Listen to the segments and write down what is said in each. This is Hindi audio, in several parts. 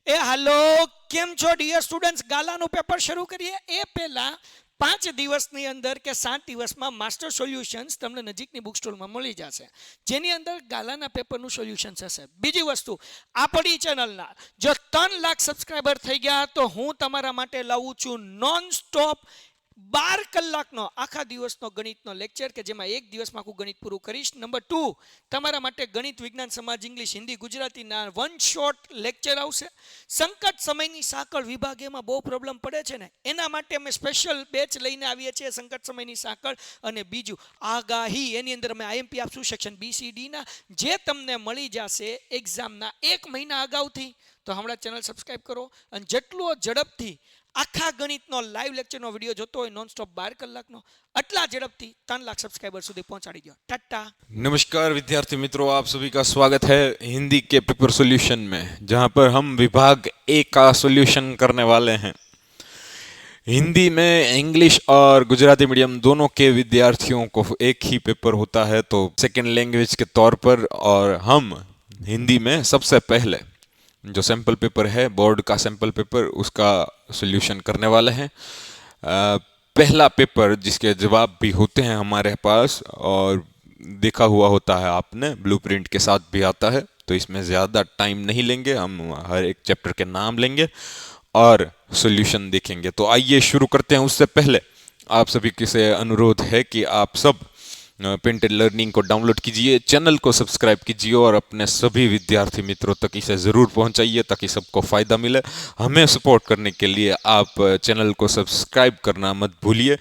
ए हेलो केम छो डियर स्टूडेंट्स गालाનું પેપર શરૂ કરીએ એ પહેલા 5 દિવસની અંદર કે 7 દિવસમાં માસ્ટર સોલ્યુશન્સ તમને નજીકની બુક સ્ટોરમાં મળી જશે જેની અંદર ગાલાના પેપરનું સોલ્યુશન્સ હશે. બીજી વસ્તુ આપણી ચેનલના જો 3 લાખ સબસ્ક્રાઇબર થઈ ગયા તો હું તમારા માટે લાવું છું નોન સ્ટોપ 12 કલાકનો આખા દિવસનો ગણિતનો લેક્ચર કે જેમાં એક દિવસમાં આખું ગણિત પૂરું કરીશ. નંબર 2 તમારા માટે ગણિત વિજ્ઞાન સમાજ ઇંગ્લિશ હિન્દી ગુજરાતીના વન શોટ લેક્ચર આવશે. સંકટ સમયની સાંકળ વિભાગ એમાં બહુ પ્રોબ્લેમ પડે છે ને એના માટે અમે સ્પેશિયલ બેચ લઈને આવીએ છીએ સંકટ સમયની સાંકળ. અને બીજું આગાહી એની અંદર અમે આઈએમપી આપશું સેક્શન BCDના જે તમને મળી જશે એક્ઝામના 1 મહિના અગાઉથી. તો હમણાં ચેનલ સબસ્ક્રાઇબ કરો અને જેટલો ઝડપથી આખા ગણિતનો લાઈવ લેક્ચરનો વિડીયો જોતો હોય નોન સ્ટોપ 12 કલાકનો अटला झड़पथी 3 लाख सब्सक्राइबर સુધી પહોંચાડી દો. टाटा नमस्कार विद्यार्थी मित्रों, आप सभी का स्वागत है हिंदी के पेपर सॉल्यूशन में, जहां पर हम विभाग ए का सॉल्यूशन करने वाले हैं. हिंदी में इंग्लिश और गुजराती मीडियम दोनों के विद्यार्थियों को एक ही पेपर होता है तो सेकेंड लैंग्वेज के तौर पर, और हम हिंदी में सबसे पहले जो सैंपल पेपर है बोर्ड का सैंपल पेपर उसका सॉल्यूशन करने वाले हैं. पहला पेपर जिसके जवाब भी होते हैं हमारे पास और देखा हुआ होता है आपने, ब्लूप्रिंट के साथ भी आता है, तो इसमें ज़्यादा टाइम नहीं लेंगे, हम हर एक चैप्टर के नाम लेंगे और सॉल्यूशन देखेंगे. तो आइए शुरू करते हैं. उससे पहले आप सभी से अनुरोध है कि आप सब पेंटेड लर्निंग को डाउनलोड कीजिए, चैनल को सब्सक्राइब कीजिए और अपने सभी विद्यार्थी मित्रों तक इसे ज़रूर पहुंचाइए ताकि सबको फ़ायदा मिले. हमें सपोर्ट करने के लिए आप चैनल को सब्सक्राइब करना मत भूलिए,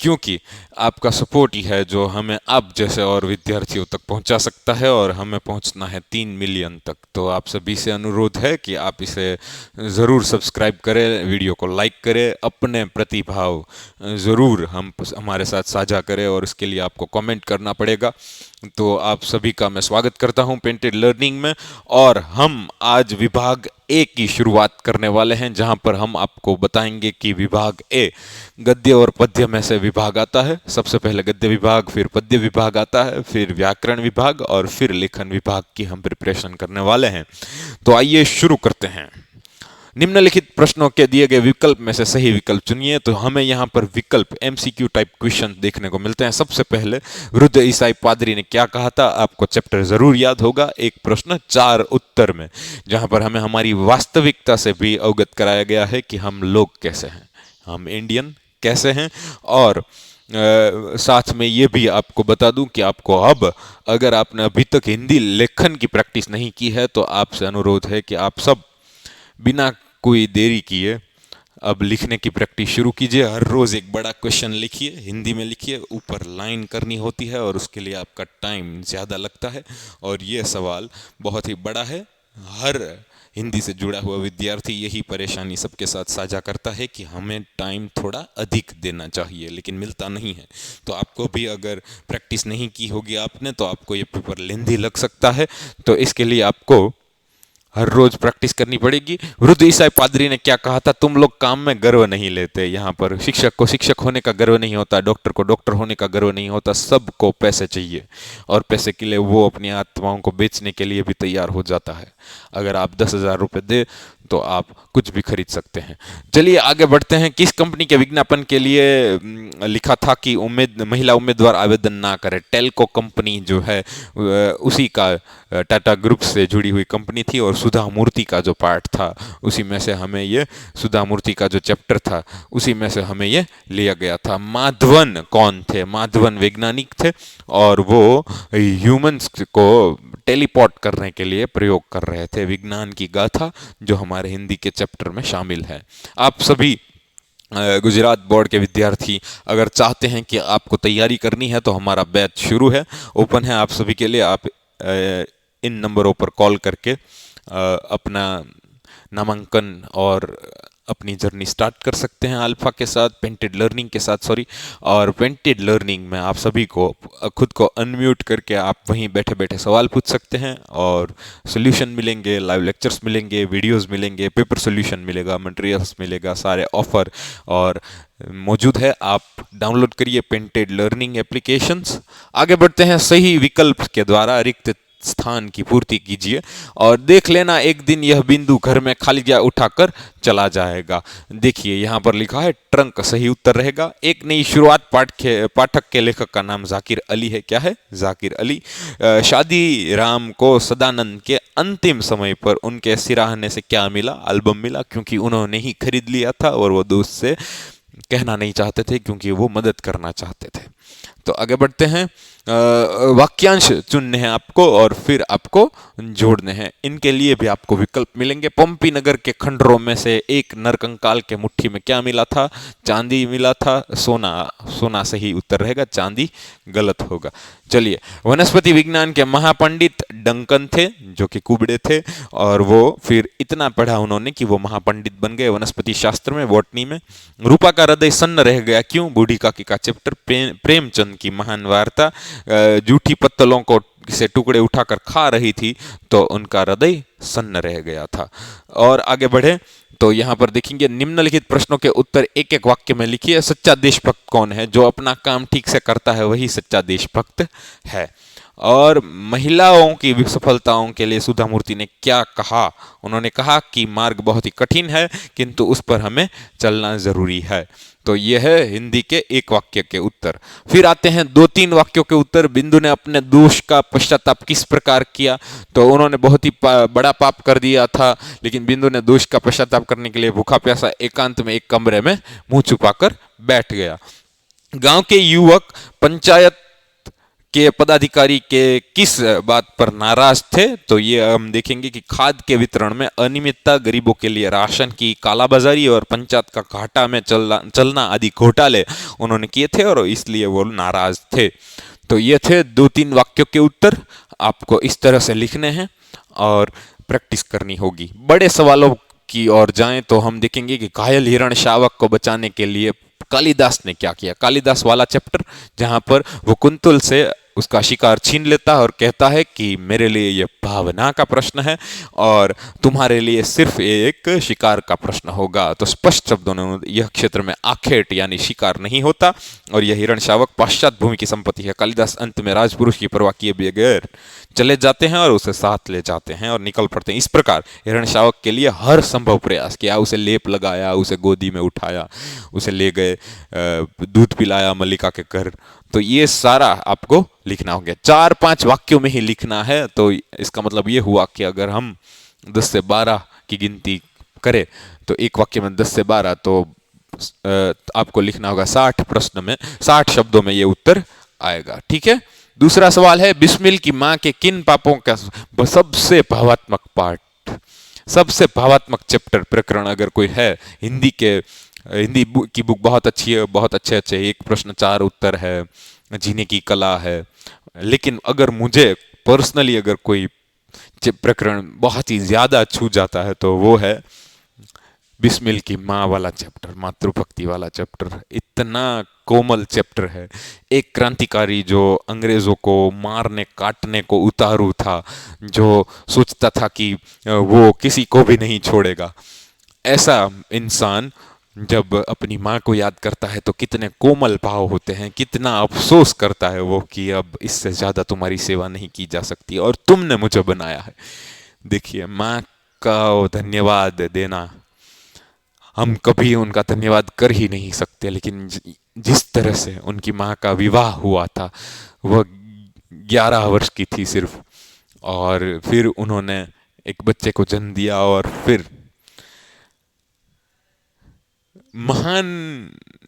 क्योंकि आपका सपोर्ट ही है जो हमें आप जैसे और विद्यार्थियों तक पहुंचा सकता है, और हमें पहुंचना है 3 मिलियन तक. तो आप सभी से अनुरोध है कि आप इसे ज़रूर सब्सक्राइब करें, वीडियो को लाइक करें, अपने प्रतिभाव ज़रूर हमारे साथ साझा करें और इसके लिए आपको कमेंट करना पड़ेगा. तो आप सभी का मैं स्वागत करता हूं पेंटेड लर्निंग में, और हम आज विभाग ए की शुरुआत करने वाले हैं, जहां पर हम आपको बताएंगे कि विभाग ए गद्य और पद्य में से विभाग आता है. सबसे पहले गद्य विभाग, फिर पद्य विभाग आता है, फिर व्याकरण विभाग और फिर लेखन विभाग की हम प्रिपरेशन करने वाले हैं. तो आइए शुरू करते हैं. निम्नलिखित प्रश्नों के दिए गए विकल्प में से सही विकल्प चुनिए. तो हमें यहाँ पर विकल्प MCQ टाइप क्वेश्चन देखने को मिलते हैं. सबसे पहले वृद्ध ईसाई पादरी ने क्या कहा था, आपको चैप्टर जरूर याद होगा. एक प्रश्न 4 उत्तर में, जहां पर हमें हमारी वास्तविकता से भी अवगत कराया गया है कि हम लोग कैसे हैं, हम इंडियन कैसे हैं. और साथ में ये भी आपको बता दूं कि आपको अब अगर आपने अभी तक हिंदी लेखन की प्रैक्टिस नहीं की है तो आपसे अनुरोध है कि आप सब बिना कोई देरी किए अब लिखने की प्रैक्टिस शुरू कीजिए. हर रोज एक बड़ा क्वेश्चन लिखिए, हिंदी में लिखिए, ऊपर लाइन करनी होती है और उसके लिए आपका टाइम ज़्यादा लगता है, और ये सवाल बहुत ही बड़ा है. हर हिंदी से जुड़ा हुआ विद्यार्थी यही परेशानी सबके साथ साझा करता है कि हमें टाइम थोड़ा अधिक देना चाहिए लेकिन मिलता नहीं है. तो आपको भी अगर प्रैक्टिस नहीं की होगी आपने तो आपको ये पेपर लेंथी लग सकता है, तो इसके लिए आपको हर रोज प्रैक्टिस करनी पड़ेगी. वृद्ध ईसाई पादरी ने क्या कहा था, तुम लोग काम में गर्व नहीं लेते. यहाँ पर शिक्षक को शिक्षक होने का गर्व नहीं होता, डॉक्टर को डॉक्टर होने का गर्व नहीं होता, सबको पैसे चाहिए और पैसे के लिए वो अपनी आत्माओं को बेचने के लिए भी तैयार हो जाता है. अगर आप 10,000 रुपये दे तो आप कुछ भी खरीद सकते हैं. चलिए आगे बढ़ते हैं. किस कंपनी के विज्ञापन के लिए लिखा था कि महिला उम्मीदवार आवेदन ना करे. टेल्को कंपनी जो है उसी का टाटा ग्रुप से जुड़ी हुई कंपनी थी, और सुधा मूर्ति का जो पार्ट था उसी में से हमें ये सुधा मूर्ति का जो चैप्टर था उसी में से हमें ये लिया गया था. माधवन कौन थे? माधवन वैज्ञानिक थे और वो ह्यूमंस को टेलीपोर्ट करने के लिए प्रयोग कर रहे थे. विज्ञान की गाथा जो हमारे हिंदी के चैप्टर में शामिल है. आप सभी गुजरात बोर्ड के विद्यार्थी अगर चाहते हैं कि आपको तैयारी करनी है तो हमारा बैच शुरू है, ओपन है आप सभी के लिए. आप इन नंबरों पर कॉल करके अपना नामांकन और अपनी जर्नी स्टार्ट कर सकते हैं अल्फा के साथ, पेंटेड लर्निंग के साथ सॉरी. और पेंटेड लर्निंग में आप सभी को खुद को अनम्यूट करके आप वहीं बैठे बैठे सवाल पूछ सकते हैं और सॉल्यूशन मिलेंगे, लाइव लेक्चर्स मिलेंगे, वीडियोस मिलेंगे, पेपर सॉल्यूशन मिलेगा, मटेरियल्स मिलेगा, सारे ऑफर और मौजूद है. आप डाउनलोड करिए पेंटेड लर्निंग एप्लीकेशंस. आगे बढ़ते हैं. सही विकल्प के द्वारा रिक्त स्थान की पूर्ति कीजिए और देख लेना एक दिन यह बिंदु घर में खाली जगह उठाकर चला जाएगा। देखिए यहाँ पर लिखा है ट्रंक सही उत्तर रहेगा। एक नई शुरुआत पाठक के लेखक का नाम जाकिर अली है। क्या है? जाकिर अली। शादी राम को सदानंद के अंतिम समय पर उनके सिराहने से क्या मिला? एल्बम मिला, क्योंकि उन्होंने ही खरीद लिया था और वो दोस्त से कहना नहीं चाहते थे क्योंकि वो मदद करना चाहते थे। तो आगे बढ़ते हैं। वाक्यांश चुनने हैं आपको और फिर आपको जोड़ने हैं। इनके लिए भी आपको विकल्प मिलेंगे। पंपी नगर के खंडरों में से एक नरकंकाल के मुट्ठी में क्या मिला था? चांदी मिला था। सोना। सोना सही उत्तर रहेगा, चांदी गलत होगा। चलिए, वनस्पति विज्ञान के महापंडित डंकन थे जो कि कुबड़े थे और वो फिर इतना पढ़ा उन्होंने कि वो महापंडित बन गए वनस्पति शास्त्र में, बॉटनी में। रूपा का हृदय सन्न रह गया, क्यों? बूढ़ी काकी का चैप्टर। प्रेमचंद की महान वार्ता। जूठी पत्तलों को से टुकड़े उठाकर खा रही थी तो उनका हृदय सन्न रह गया था। और आगे बढ़े तो यहाँ पर देखेंगे निम्नलिखित प्रश्नों के उत्तर एक एक वाक्य में लिखिए। सच्चा देशभक्त कौन है? जो अपना काम ठीक से करता है वही सच्चा देशभक्त है। और महिलाओं की सफलताओं के लिए सुधा मूर्ति ने क्या कहा? उन्होंने कहा कि मार्ग बहुत ही कठिन है किंतु उस पर हमें चलना जरूरी है। तो यह है हिंदी के एक वाक्य के उत्तर। फिर आते हैं 2-3 वाक्यों के उत्तर। बिंदु ने अपने दोष का पश्चाताप किस प्रकार किया? तो उन्होंने बहुत ही बड़ा पाप कर दिया था, लेकिन बिंदु ने दोष का पश्चाताप करने के लिए भूखा प्यासा एकांत में एक कमरे में मुंह छुपाकर बैठ गया। गांव के युवक पंचायत के पदाधिकारी के किस बात पर नाराज थे? तो ये हम देखेंगे कि खाद के वितरण में अनियमितता, गरीबों के लिए राशन की कालाबाजारी और पंचायत का घाटा में चलना आदि घोटाले उन्होंने किए थे और इसलिए वो नाराज थे। तो ये थे 2-3 वाक्यों के उत्तर। आपको इस तरह से लिखने हैं और प्रैक्टिस करनी होगी। बड़े सवालों की ओर जाएं तो हम देखेंगे कि घायल हिरण शावक को बचाने के लिए कालिदास ने क्या किया। कालिदास वाला चैप्टर जहां पर वो कुंतल से उसका शिकार छीन लेता है और कहता है कि मेरे लिए यह भावना का प्रश्न है और तुम्हारे लिए सिर्फ एक शिकार का प्रश्न होगा। तो स्पष्ट शब्दों में यह क्षेत्र में आखेट यानी शिकार नहीं होता और यह हिरण शावक पाश्चात्य भूमि की संपत्ति है। कालिदास अंत में राजपुरुष की परवाह किए बगैर चले जाते हैं और उसे साथ ले जाते हैं और निकल पड़ते हैं। इस प्रकार हिरण शावक के लिए हर संभव प्रयास किया। उसे लेप लगाया, उसे गोदी में उठाया, उसे ले गए, दूध पिलाया मल्लिका के घर। तो ये सारा आपको लिखना होगा। 4-5 वाक्यों में ही लिखना है। तो इसका मतलब ये हुआ कि अगर हम 10 से 12 की गिनती करें तो एक वाक्य में 10 से 12, तो आपको लिखना होगा 60 प्रश्न में, 60 शब्दों में ये उत्तर आएगा। ठीक है। दूसरा सवाल है बिस्मिल की माँ के किन पापों का सबसे भावात्मक पाठ, सबसे भावात्मक चैप्टर प्रकरण अगर कोई है? हिंदी की बुक बहुत अच्छी है, बहुत अच्छे एक प्रश्न 4 उत्तर है, जीने की कला है। लेकिन अगर मुझे पर्सनली अगर कोई प्रकरण बहुत ही ज्यादा छू जाता है तो वो है बिस्मिल की माँ वाला चैप्टर, मातृभक्ति वाला चैप्टर। इतना कोमल चैप्टर है। एक क्रांतिकारी जो अंग्रेजों को मारने काटने को उतारू था, जो सोचता था कि वो किसी को भी नहीं छोड़ेगा, ऐसा इंसान जब अपनी माँ को याद करता है तो कितने कोमल भाव होते हैं, कितना अफसोस करता है वो कि अब इससे ज्यादा तुम्हारी सेवा नहीं की जा सकती और तुमने मुझे बनाया है। देखिए, माँ का धन्यवाद देना, हम कभी उनका धन्यवाद कर ही नहीं सकते, लेकिन जिस तरह से उनकी माँ का विवाह हुआ था, वह 11 वर्ष की थी सिर्फ, और फिर उन्होंने एक बच्चे को जन्म दिया और फिर महान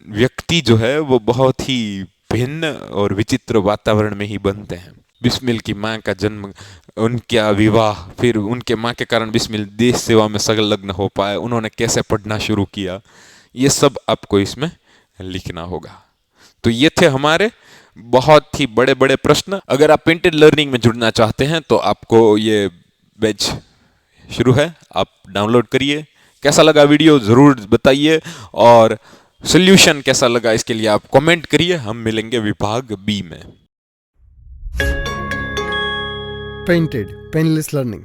व्यक्ति जो है वो बहुत ही भिन्न और विचित्र वातावरण में ही बनते हैं। बिस्मिल की माँ का जन्म, उनका विवाह, फिर उनके माँ के कारण बिस्मिल देश सेवा में संलग्न हो पाए, उन्होंने कैसे पढ़ना शुरू किया, ये सब आपको इसमें लिखना होगा। तो ये थे हमारे बहुत ही बड़े बड़े प्रश्न। अगर आप पेंटेड लर्निंग में जुड़ना चाहते हैं तो आपको ये बैच शुरू है, आप डाउनलोड करिए। कैसा लगा वीडियो जरूर बताइए और सॉल्यूशन कैसा लगा इसके लिए आप कमेंट करिए। हम मिलेंगे विभाग बी में। Painted, Painless Learning।